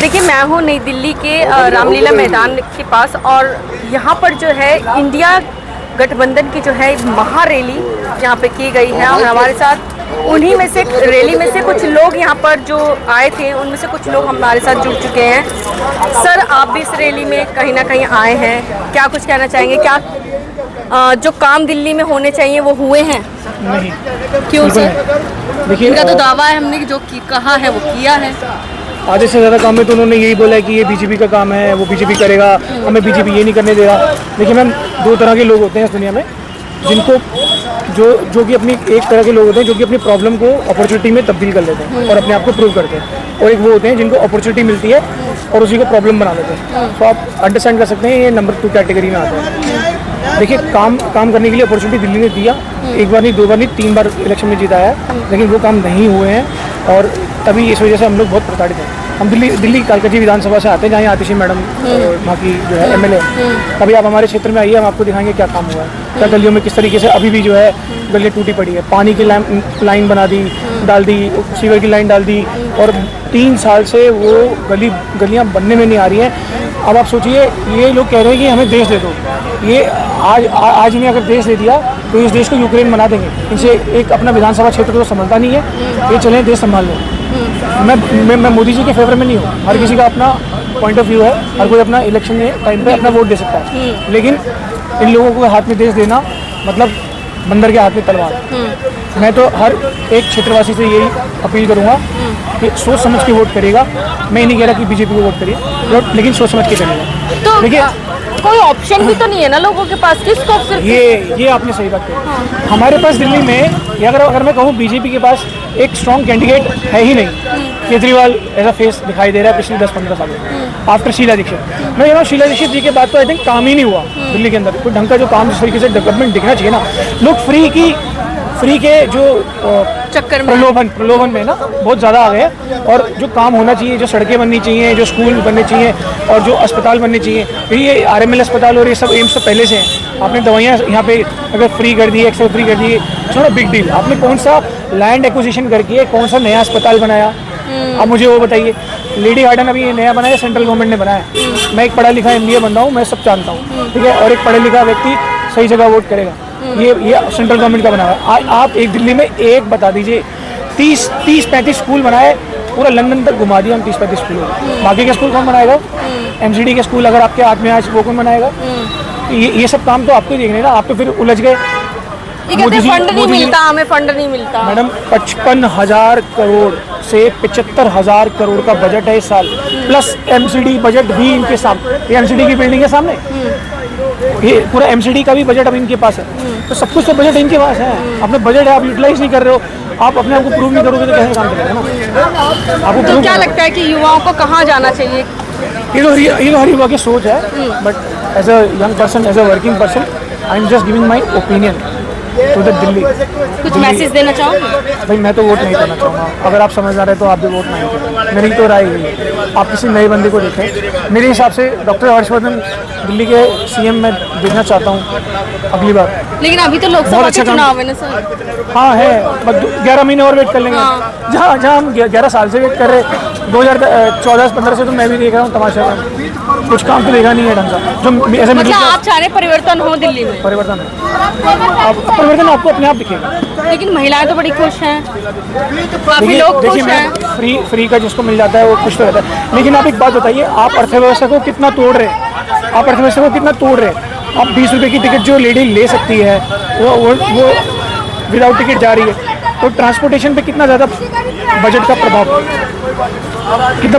देखिए, मैं हूँ नई दिल्ली के रामलीला मैदान के पास और यहाँ पर जो है इंडिया गठबंधन की जो है महा रैली यहाँ पे की गई है और हमारे साथ उन्हीं में से रैली में से कुछ लोग यहाँ पर जो आए थे उनमें से कुछ लोग हमारे साथ जुड़ चुके हैं। सर, आप भी इस रैली में कहीं ना कहीं आए हैं, क्या कुछ कहना चाहेंगे? क्या जो काम दिल्ली में होने चाहिए वो हुए हैं? नहीं। क्यों सर? देखिए, इनका तो दावा है, हमने जो कहा है वो किया है। आधे से ज़्यादा काम में तो उन्होंने यही बोला है कि ये बीजेपी का काम है, वो बीजेपी करेगा, हमें बीजेपी ये नहीं करने दे रहा। देखिए मैम, दो तरह के लोग होते हैं इस दुनिया में, जिनको जो कि अपनी एक तरह के लोग होते हैं जो कि अपनी प्रॉब्लम को अपॉर्चुनिटी में तब्दील कर लेते हैं और अपने आप को प्रूव करते हैं, और एक वो होते हैं जिनको अपॉर्चुनिटी मिलती है और उसी को प्रॉब्लम बना देते हैं। तो आप अंडरस्टैंड कर सकते हैं ये नंबर 2 कैटेगरी में आता है। देखिए, काम करने के लिए अपॉर्चुनिटी दिल्ली ने दिया, एक बार नहीं, 2 बार नहीं, 3 बार इलेक्शन में जीता है, लेकिन वो काम नहीं हुए हैं और तभी इस वजह से हम लोग बहुत प्रताड़ित हैं। हम दिल्ली कालकाजी विधानसभा से आते हैं, जहाँ आतिशी मैडम वहाँ की जो है MLA। कभी आप हमारे क्षेत्र में आइए, हम आपको दिखाएंगे क्या काम हुआ है, क्या गलियों में किस तरीके से अभी भी जो है गलियाँ टूटी पड़ी है, पानी की लाइन बना दी, डाल दी, सीवर की लाइन डाल दी, और 3 साल से वो गलियाँ बनने में नहीं आ रही हैं। अब आप सोचिए, ये लोग कह रहे हैं कि हमें देश दे दो, ये आज इन्हें अगर देश दे दिया तो इस देश को यूक्रेन बना देंगे। इनसे एक अपना विधानसभा क्षेत्र तो संभलता नहीं है, ये चलें देश संभाल लें। मैं मोदी जी के फेवर में नहीं हूँ, हर किसी का अपना पॉइंट ऑफ व्यू है, हर कोई अपना इलेक्शन के टाइम पे अपना वोट दे सकता है, लेकिन इन लोगों को हाथ में देश देना मतलब बंदर के हाथ में तलवार। मैं तो हर एक क्षेत्रवासी से यही अपील करूंगा कि सोच समझ के वोट करेगा। मैं नहीं कह रहा कि बीजेपी को वोट करिए, लेकिन सोच समझ के करेगा। तो देखिए, कोई ऑप्शन भी तो नहीं है ना लोगों के पास, किसको ऑप्शन? ये आपने सही बात कही। हमारे पास दिल्ली में अगर मैं कहूँ, बीजेपी के पास एक स्ट्रॉन्ग कैंडिडेट है ही नहीं। केजरीवाल ऐसा फेस दिखाई दे रहा है पिछले 10-15 सालों में, आफ्टर शीला दीक्षित। मैं कह रहा हूँ, शीला दीक्षित जी के बाद तो आई थिंक काम ही नहीं हुआ दिल्ली के अंदर। कोई ढंग का जो काम, जिस तरीके से डेवलपमेंट दिखना चाहिए ना, लोग फ्री के जो चक्कर में, प्रलोभन में ना बहुत ज़्यादा आ गए, और जो काम होना चाहिए, जो सड़कें बननी चाहिए, जो स्कूल बनने चाहिए और जो अस्पताल बनने चाहिए, ये RML अस्पताल और ये सब एम्स तो पहले से हैं। आपने दवाइयाँ यहाँ पे अगर फ्री कर दी, एक्सरे फ्री कर दिए, छोड़ा बिग डील। आपने कौन सा लैंड एक्विजिशन करके कौन सा नया अस्पताल बनाया, अब मुझे वो बताइए। लेडी गार्डन अभी ये नया बनाया, सेंट्रल गवर्नमेंट ने बनाया। मैं एक पढ़ा लिखा MBA बंदा हूँ, मैं सब जानता हूँ, ठीक है, और एक पढ़ा लिखा व्यक्ति सही जगह वोट करेगा। ये सेंट्रल गवर्नमेंट का बना हुआ है। आप एक दिल्ली में एक बता दीजिए, 30-35 स्कूल बनाए, पूरा लंदन तक घुमा दिया हम 30-35 स्कूल। बाकी के स्कूल कौन बनाएगा? MCD के स्कूल अगर आपके हाथ में आज, वो कौन बनाएगा? ये सब काम तो आपको ही देखने ना, आप तो फिर उलझ गए। फंड नहीं मिलता, हमें फंड नहीं मिलता। मैडम, 55,000 करोड़ से 75,000 करोड़ का बजट है इस साल, प्लस MCD बजट भी इनके सामने। ये MCD की बिल्डिंग है सामने, ये पूरा MCD का भी बजट अब इनके पास है। तो सब कुछ तो बजट इनके पास है। अपना बजट है, आप यूटिलाइज नहीं कर रहे हो, आप अपने आप को प्रूव नहीं करोगे तो कैसे काम करेगा ना? आपको तो क्या लगता है कि युवाओं को कहाँ जाना चाहिए? ये तो हर युवा की सोच है, but as a young person, as a working person, I am just giving my opinion to the Delhi. कुछ मैसेज देना चाहोगे? भाई, मैं तो वोट नहीं करना चाहूँगा। अगर आप समझदार है तो आप भी वोट नहीं करें, मेरी तो राय यही है। आप किसी नए बंदे को देखें। मेरे हिसाब से डॉक्टर हर्षवर्धन दिल्ली के CM में देखना चाहता हूँ अगली बार। लेकिन अभी तो लोकसभा के चुनाव है ना सर? हाँ है, बस 11 महीने और वेट कर लेंगे। जहाँ हम 11 साल से वेट कर रहे, 2014-15 से तो मैं भी देख रहा हूँ तमाशा में, कुछ काम तो देखा नहीं है ढंग का। जो ऐसे मतलब आप चाह रहे परिवर्तन हो दिल्ली में? परिवर्तन परिवर्तन आपको अपने आप दिखेगा। लेकिन महिलाएं तो बड़ी खुश हैं, काफी लोग खुश हैं। फ्री का जिसको मिल जाता है वो खुश तो रहता है। लेकिन आप एक बात बताइए, आप अर्थव्यवस्था को कितना तोड़ रहे हैं? आप 20 रुपये की टिकट जो लेडी ले सकती है वो विदाउट टिकट जा रही है, तो ट्रांसपोर्टेशन पे कितना ज़्यादा बजट का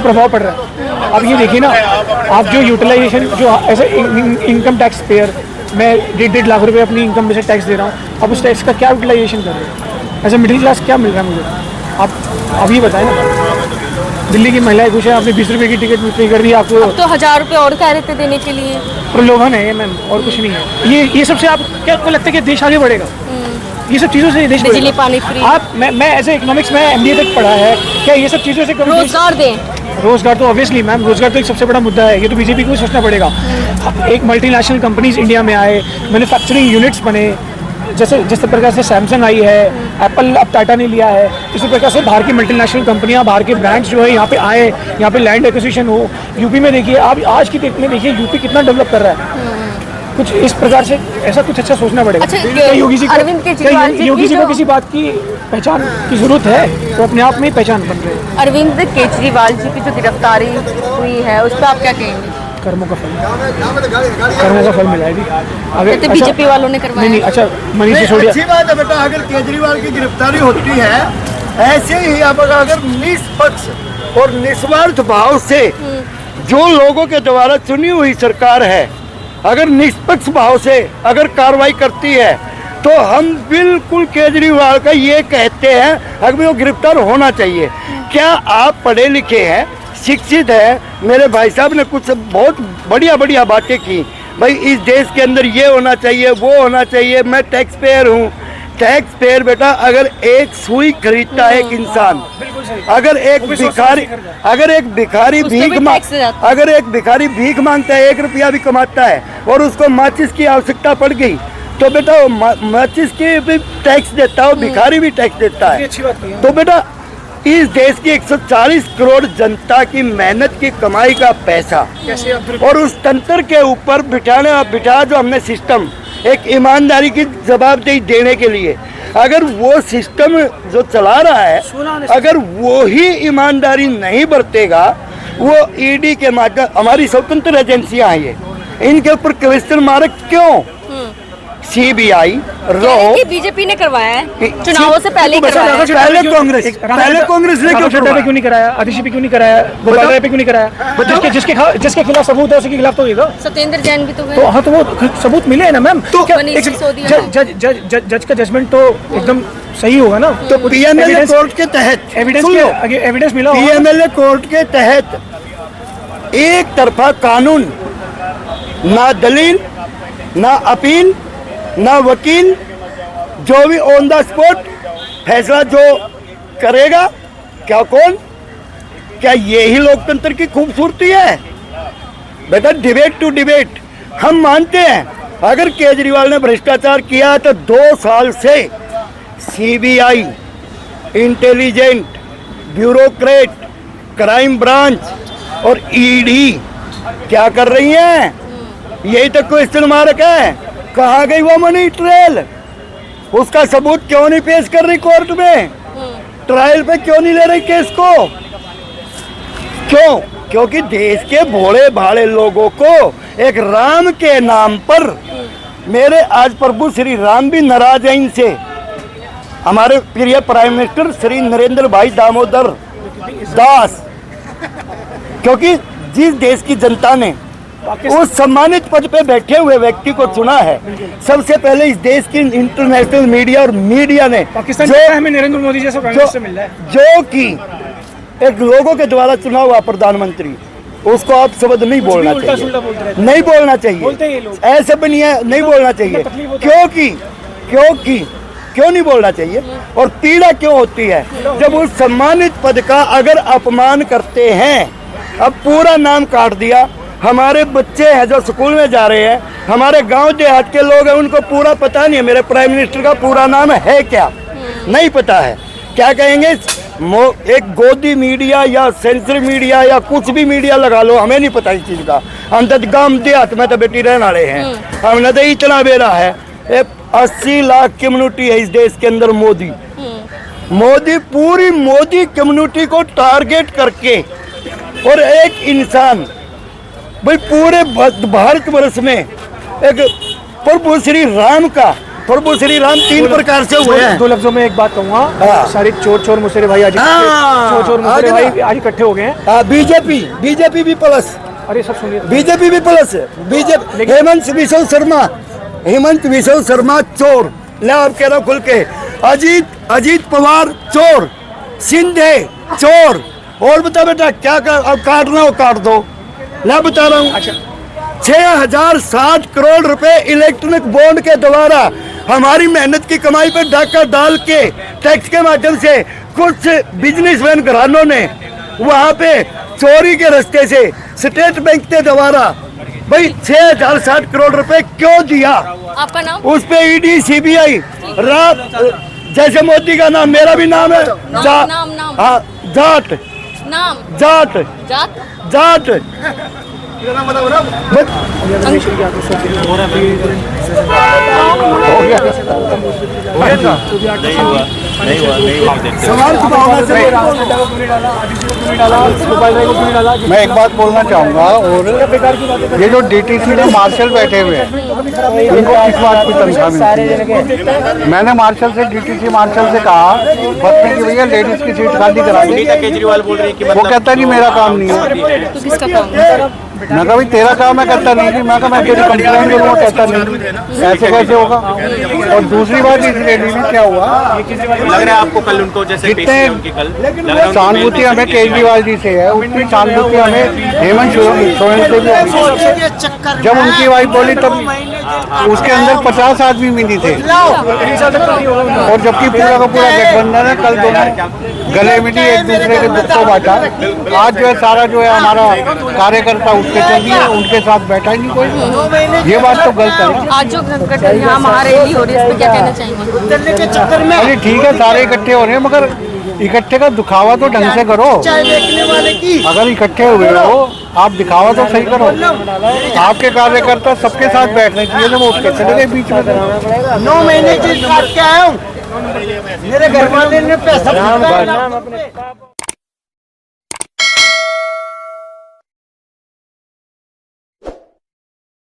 प्रभाव पड़ रहा है। अब ये देखिए ना, आप जो यूटिलाइजेशन, जो ऐसे इनकम टैक्स पेयर, मैं 1.5 लाख रुपए अपनी इनकम में से टैक्स दे रहा हूँ, अब उस टैक्स का क्या यूटिलाइजेशन कर रहे हैं? ऐसे मिडिल क्लास क्या मिल रहा है मुझे? आप अभी बताएं ना। दिल्ली की महिलाएं खुश है, आपने 20 रुपये की टिकट फ्री कर दी आपको। अब तो 1000 रुपये और कह रहे थे देने के लिए। प्रलोभन है ये मैम, और कुछ नहीं है। ये सबसे आप क्या आपको लगता है कि देश आगे बढ़ेगा? ये सब चीज़ों से देश, बिजली पानी फ्री। मैं ऐसे इकोनॉमिक्स में MBA तक पढ़ा है, क्या ये सब चीज़ों से कभी रोजगार दें? रोजगार तो ऑब्वियसली मैम, रोजगार तो एक सबसे बड़ा मुद्दा है। ये तो बीजेपी को सोचना पड़ेगा। एक मल्टीनेशनल कंपनीज इंडिया में आए, मैन्युफैक्चरिंग यूनिट्स बने, जैसे जिस प्रकार से सैमसंग आई है, एप्पल अब टाटा ने लिया है, इसी प्रकार से बाहर की मल्टीनेशनल कंपनियां, बाहर के ब्रांड्स जो है यहाँ पे आए, यहाँ पे लैंड एक्विजिशन हो। यूपी में देखिए, आप आज की डेट में देखिए यूपी कितना डेवलप कर रहा है। कुछ इस प्रकार से ऐसा कुछ अच्छा सोचना पड़ेगा। अच्छा, योगी जी अरविंद केजरीवाल जी योगी जी को जो- किसी बात की पहचान की जरूरत है, तो अपने आप में ही पहचान बन रहे हैं। अरविंद केजरीवाल जी की जो गिरफ्तारी हुई है उस पर आप क्या कहेंगे? कर्मों का फल, कर्मों का फल मिला है जी। अगर कहते बीजेपी वालों ने करवाया। नहीं, अच्छा मनीष सिसोदिया, अच्छी बात है बेटा, अगर केजरीवाल की गिरफ्तारी होती है, ऐसे ही अब अगर निष्पक्ष और निस्वार्थ भाव से जो लोगों के द्वारा चुनी हुई सरकार है, अगर निष्पक्ष भाव से अगर कार्रवाई करती है, तो हम बिल्कुल केजरीवाल का ये कहते हैं अगर वो गिरफ्तार होना चाहिए। क्या आप पढ़े लिखे हैं, शिक्षित है? मेरे भाई साहब ने कुछ बहुत बढ़िया बढ़िया बातें की, भाई इस देश के अंदर ये होना चाहिए, वो होना चाहिए। मैं टैक्स पेयर हूँ। टैक्स पेयर बेटा, अगर एक सुई खरीदता है एक इंसान, अगर एक भिखारी भीख मांगता है, 1 रुपया भी कमाता है और उसको माचिस की आवश्यकता पड़ गई, तो बेटा वो माचिस की भी टैक्स देता है, भिखारी भी टैक्स देता है। तो बेटा इस देश की 140 करोड़ जनता की मेहनत की कमाई का पैसा और उस तंत्र के ऊपर बिठा जो हमने सिस्टम एक ईमानदारी की जवाबदेही देने के लिए, अगर वो सिस्टम जो चला रहा है, अगर वो ही ईमानदारी नहीं बरतेगा, वो ईडी के माध्यम, हमारी स्वतंत्र एजेंसियां हैं ये, इनके ऊपर क्वेश्चन मार्क क्यों? सीबीआई रो बीजेपी ने करवाया है, चुनावों से पहले करवाया है। पहले कांग्रेस ने क्यों नहीं कराया? आदिशी पे क्यों नहीं कराया? गोपाल राय पे क्यों नहीं कराया? जिसके खिलाफ सबूत है उसके खिलाफ तो होगा। सत्येंद्र जैन भी तो हुए। तो हाँ, तो वो सबूत मिले है ना मैम। तो मनीष सिसोदिया जज का जजमेंट तो एकदम सही होगा ना। तो पीएमएलए कोर्ट के तहत एविडेंस मिला, पीएमएलए कोर्ट के तहत एक तरफा कानून, ना दलील, ना अपील, ना वकील, जो भी ऑन द स्पॉट फैसला जो करेगा, क्या कौन? क्या यही लोकतंत्र की खूबसूरती है बेटा? Debate to debate. हम मानते हैं अगर केजरीवाल ने भ्रष्टाचार किया तो 2 साल से CBI, intelligent, bureaucrat, crime branch और ईडी क्या कर रही हैं? यही तो क्वेश्चन मार्क है। कहाँ गई वो मनी ट्रेल? उसका सबूत क्यों नहीं पेश कर रही कोर्ट में? ट्रायल पे क्यों नहीं ले रही केस को? क्यों? क्योंकि देश के भोले भाले लोगों को एक राम के नाम पर, मेरे आज प्रभु श्री राम भी नाराज हैं इनसे। हमारे प्रिय प्राइम मिनिस्टर श्री नरेंद्र भाई दामोदर दास, क्योंकि जिस देश की जनता ने उस सम्मानित पद पे बैठे हुए व्यक्ति को चुना है, सबसे पहले इस देश की इंटरनेशनल मीडिया और मीडिया ने पाकिस्तान हमें नरेंद्र मोदी जैसा प्राइम मिनिस्टर मिल रहा है, जो कि एक लोगों के द्वारा चुना हुआ प्रधानमंत्री, उसको आप शब्द नहीं बोलना चाहिए, नहीं बोलना चाहिए, ऐसे भी नहीं बोलना चाहिए। क्यों नहीं बोलना चाहिए? और पीड़ा क्यों होती है जब उस सम्मानित पद का अगर अपमान करते हैं? अब पूरा नाम काट दिया। हमारे बच्चे हैं जो स्कूल में जा रहे हैं, हमारे गांव देहात के लोग हैं, उनको पूरा पता नहीं है मेरे प्राइम मिनिस्टर का पूरा नाम है क्या, नहीं पता है। क्या कहेंगे? एक गोदी मीडिया या सेंसर मीडिया या कुछ भी मीडिया लगा लो, हमें नहीं पता इस चीज़ का। अंतत गांव देहात में तो बेटी रहने वाले हैं, हमने तो इतना बेरा है। 80 लाख कम्युनिटी है इस देश के अंदर। मोदी पूरी मोदी कम्युनिटी को टारगेट करके, और एक इंसान भाई पूरे भारत वर्ष में एक प्रभु श्री राम का, प्रभु श्री राम 3 प्रकार से हुए हैं। 2 लफ्जों में एक बात कहूँगा, सारे चोर मुसेरे भाई आज चोर मुसेरे भाई आज इकट्ठे हो गए हैं। बीजेपी भी प्लस, अरे सब सुनिए, बीजेपी भी प्लस, बीजेपी हेमंत बिश्व शर्मा चोर, ले आप कह रहा हूँ खुल के, अजीत पवार चोर, सिंधे चोर, और बता बेटा क्या कर, अब काटना हो काट दो, मैं बता रहा हूँ। अच्छा, 6060 करोड़ रुपए इलेक्ट्रॉनिक बॉन्ड के द्वारा हमारी मेहनत की कमाई पर डाका डाल के टैक्स के माध्यम से कुछ बिजनेसमैन घरानों ने वहाँ पे चोरी के रास्ते से स्टेट बैंक के द्वारा भाई 6060 करोड़ रुपए क्यों दिया? आपका नाम? उस पे ईडी सीबीआई रात, जैसे मोदी का नाम, मेरा भी नाम है नाम। हाँ, जाट नाम? जाट जात? जाट। सवाल मैं एक बात बोलना चाहूँगा, और ये जो डीटीसी में मार्शल बैठे हुए हैं इनको किस बात की तनख्वाह मिलती है? मैंने मार्शल से, डीटीसी मार्शल से कहा बस कि भैया लेडीज की सीट खाली करा दे। केजरीवाल बोल रहे हैं कि वो कहता नहीं मेरा काम नहीं है। तो किसका काम है? मैं कहा भाई तेरा काम है, कहता नहीं। मैं कहा मैं तेरी कंप्लेन करूँगा, कहता नहीं। ऐसे कैसे होगा? और दूसरी बात, इस रैली में क्या हुआ, लग रहा है आपको कल उनको जैसे पेश किया उनकी कल लग रहा है सहानुभूति हमें केजरीवाल जी से है, उतनी सहानुभूति हमें हेमंत सोरेन से भी होगी। जब उनकी वाइफ बोली तब उसके अंदर 50 आदमी मिली थे, और जबकि पूरा का पूरा गठबंधन है। कल दोनों गले मिली, एक दूसरे के दुख को बांटा। आज जो है सारा जो है हमारा कार्यकर्ता उसके चल दिए, उनके साथ बैठा ही नहीं कोई। ये बात तो गलत है ना। आज जो यहाँ महारैली हो रही है, इस पे क्या कहना चाहेंगे? अरे ठीक है, सारे इकट्ठे हो रहे हैं, मगर इकट्ठे का दिखावा तो ढंग से करो। अगर इकट्ठे हुए हो, आप दिखावा तो सही करो। आपके कार्यकर्ता सबके साथ बैठने चाहिए, जब उसके चले गए बीच में। 9 महीने जेल काट के आया हूँ, मेरे घर वाले ने पैसा